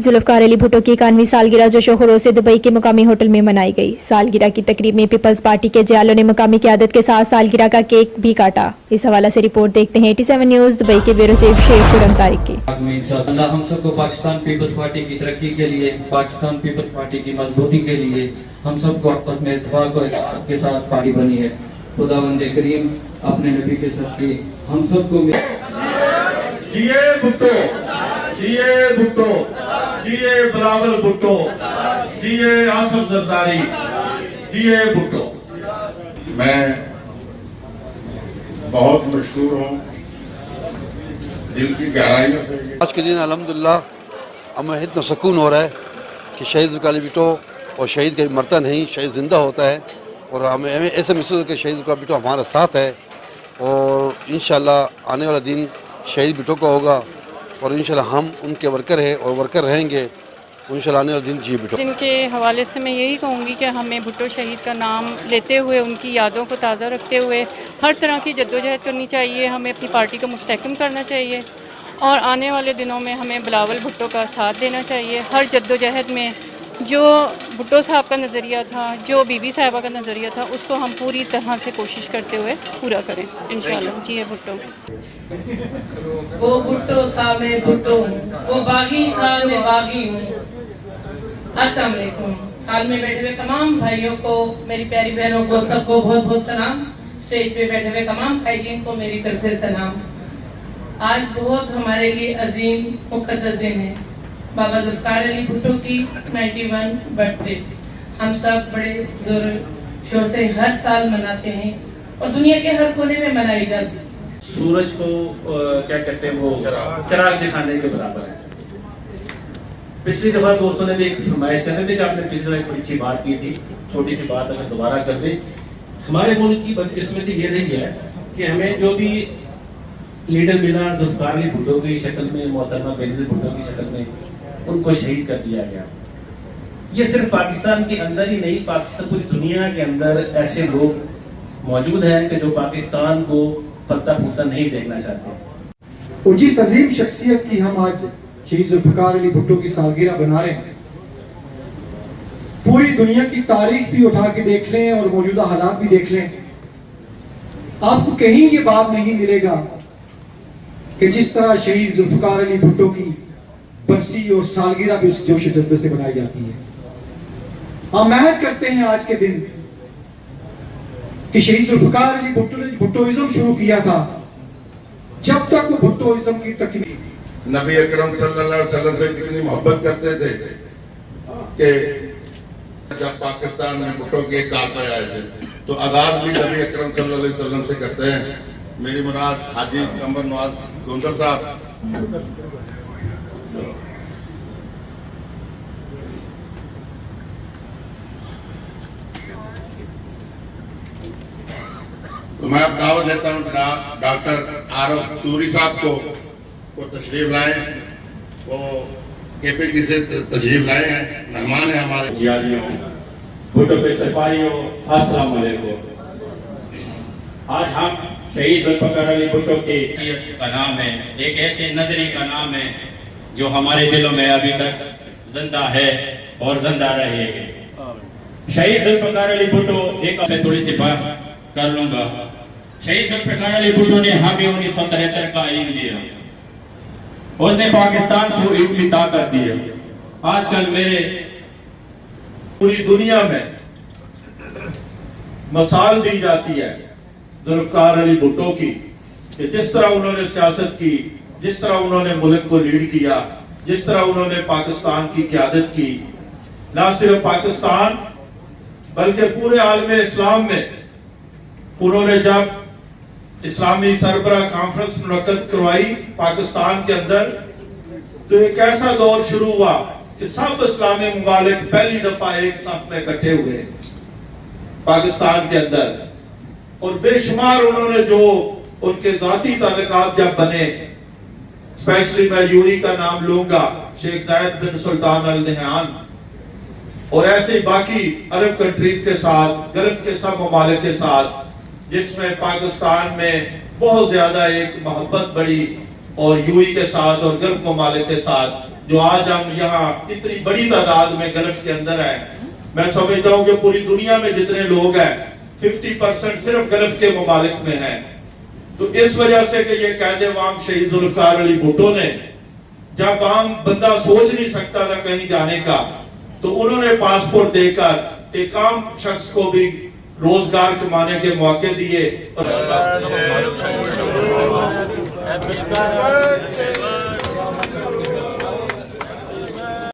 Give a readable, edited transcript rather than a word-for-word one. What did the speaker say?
जुल्फकार अली भुट्टो की 91वीं सालगिरह जोशो खरोश से दुबई के मुकामी होटल में मनाई गई। सालगिरह की तकरीब में पीपल्स पार्टी के जयालों ने मुकामी क़यादत के साथ सालगिरह का केक भी काटा। इस हवाले से रिपोर्ट देखते हैं 87 न्यूज़ दुबई के ब्यूरो चीफ शेख खुरम तारिक की। अल्लाह हम सबको पाकिस्तान पीपल्स पार्टी की तरक्की के लिए, पाकिस्तान पीपल्स पार्टी की मजबूती के लिए हम सबको आपस में इत्तेफाक के साथ पार्टी बनी है। खुदावंद करीम अपने नबी के सदक़े हम सबको जिए भुट्टो, जिए भुट्टो, जिए बिलावल भुट्टो, जिए आसिफ जरदारी, जिए भुट्टो। मैं बहुत मशहूर हूँ दिल की गहराइयों से। आज के दिन अल्हम्दुलिल्लाह हमें इतना सुकून हो रहा है कि शहीद ज़ुल्फ़िकार अली भुट्टो और शहीद कभी मरता नहीं, शहीद ज़िंदा होता है और हमें ऐसा महसूस हो कि शहीद ज़ुल्फ़िकार भुट्टो हमारा साथ है और इंशाअल्लाह आने वाला दिन शहीद भुट्टो का होगा और इंशाअल्लाह हम उनके वर्कर हैं और वर्कर रहेंगे इंशाअल्लाह आने वाला दिन जी भुट्टो। जिनके हवाले से मैं यही कहूँगी कि हमें भुट्टो शहीद का नाम लेते हुए उनकी यादों को ताज़ा रखते हुए हर तरह की जद्दोजहद करनी चाहिए, हमें अपनी पार्टी को मुस्तहकम करना चाहिए और आने वाले दिनों में हमें बिलावल भुट्टो का साथ देना चाहिए। हर जद्दोजहद में जो भुट्टो साहब का नज़रिया था, जो बीबी साहिबा का नज़रिया था, उसको हम पूरी तरह से कोशिश करते हुए पूरा करें इंशाअल्लाह। जी है भुट्टो। वो भुट्टो था मैं भुट्टो हूँ, वो बागी था मैं बागी हूँ। अस्सलाम वालेकुम। हाल में बैठे हुए तमाम भाइयों को, मेरी प्यारी बहनों को, सबको बहुत बहुत सलाम। स्टेज पे बैठे हुए तमाम भाईजीन को मेरी तरफ से सलाम। आज बहुत हमारे लिए अजीम मुक़द्दस दिन है, बाबा ज़ुल्फ़िकार अली भुट्टो की 91 बर्थडे। हम सब बड़े जोर शोर से हर साल मनाते हैं और दुनिया के हर कोने में मनाई जाती है। सूरज को क्या कहते हैं, वो चिराग दिखाने के बराबर है। पिछली दफा दोस्तों ने भी एक फरमाइश कर रहे थे कि आपने पिछली दफा एक अच्छी बात की थी, छोटी सी बात अगर दोबारा कर दे। हमारे मुल्क की बदकिस्मती ये रही है कि हमें जो भी लीडर मिला ज़ुल्फ़िकार अली भुट्टो की शक्ल में, मोहतरमा बेनज़ीर भुट्टो की शक्ल में, उनको शहीद कर दिया गया। ये सिर्फ पाकिस्तान के अंदर ही नहीं, पाकिस्तान पूरी दुनिया के अंदर ऐसे लोग मौजूद हैं कि जो पाकिस्तान को पत्ता पुत्ता नहीं देखना चाहते। और जिस अजीम शख्सियत की हम आज शहीद ज़ुल्फ़िकार अली भुट्टो की सालगिरह बना रहे हैं, पूरी दुनिया की तारीख भी उठा के देख लें और मौजूदा हालात भी देख लें, आपको कहीं ये बात नहीं मिलेगा कि जिस तरह शहीद ज़ुल्फ़िकार अली भुट्टो की बरसी और सालगिरह भी उस जोश जज्बे से बनाई जाती है। हम महनत करते हैं आज के दिन कि शहीद ज़ुल्फ़िकार अली भुट्टो ने भुट्टोइज़्म शुरू किया था, जब तक वो भुट्टोइज़्म की तकमील नबी अकरम सल्लल्लाहु अलैहि वसल्लम से कितनी मोहब्बत करते थे कि जब पाकिस्तान में भुट्टो के काका आए थे तो आगाज भी नबी अकरम सल्लल्लाहु अलैहि वसल्लम से करते हैं। मेरी मुराद हाजी कमर नवाज गोंदल साहब, तो मैं अब दावत देता हूँ डॉक्टर आरफ तूरी साहब को तशरीफ लाए। वो केपीकी से तशरीफ लाए हैं, मेहमान है हमारे। जियादियों, भुट्टो के सिपाहियों, अस्सलाम वालेकुम। आज हम शहीद ज़ुल्फ़िकार अली भुट्टो के का नाम है, एक ऐसे नजरी का नाम है जो हमारे दिलों में अभी तक जिंदा है और जिंदा रहेगा। शहीद ज़ुल्फ़िकार अली भुट्टो, एक से थोड़ी सी बात कर लूंगा। शहीद ज़ुल्फ़िकार अली भुट्टो ने हमें 1973 का आइन दिया, उसने पाकिस्तान को इतनी ताकत दी है। आजकल मेरे पूरी दुनिया में मिसाल दी जाती है ज़ुल्फ़िकार अली भुट्टो की कि जिस तरह उन्होंने सियासत की, जिस तरह उन्होंने मुल्क को लीड किया, जिस तरह उन्होंने पाकिस्तान की क़यादत की, न सिर्फ पाकिस्तान बल्कि पूरे आलम इस्लाम में उन्होंने जब इस्लामी सरबराह कॉन्फ्रेंस मुनक्कद करवाई पाकिस्तान के अंदर, तो एक ऐसा दौर शुरू हुआ कि सब इस्लामी मुमालिक पहली दफा एक साथ में इकट्ठे हुए पाकिस्तान के अंदर, और बेशुमार उन्होंने जो उनके जाती ताल्लुकात जब बने, स्पेशली मैं यूएई का नाम लूंगा, शेख जायद बिन सुल्तान अल नहयान, और ऐसे ही बाकी अरब कंट्रीज के साथ, गल्फ के सब मुमालिक के साथ, जिसमें पाकिस्तान में बहुत ज्यादा एक मोहब्बत बड़ी, और यूएई के साथ और गल्फ ममालिक के साथ जो आज हम यहाँ इतनी बड़ी तादाद में गल्फ के अंदर है। मैं समझता हूँ कि पूरी दुनिया में जितने लोग हैं 50% सिर्फ गल्फ के ममालिक में हैं। तो इस वजह से कि ये कायदे वाम शहीद जुल्फकार अली भुट्टो ने, जब आम बंदा सोच नहीं सकता था कहीं जाने का, तो उन्होंने पासपोर्ट देकर एक आम शख्स को भी रोजगार कमाने के मौके दिए।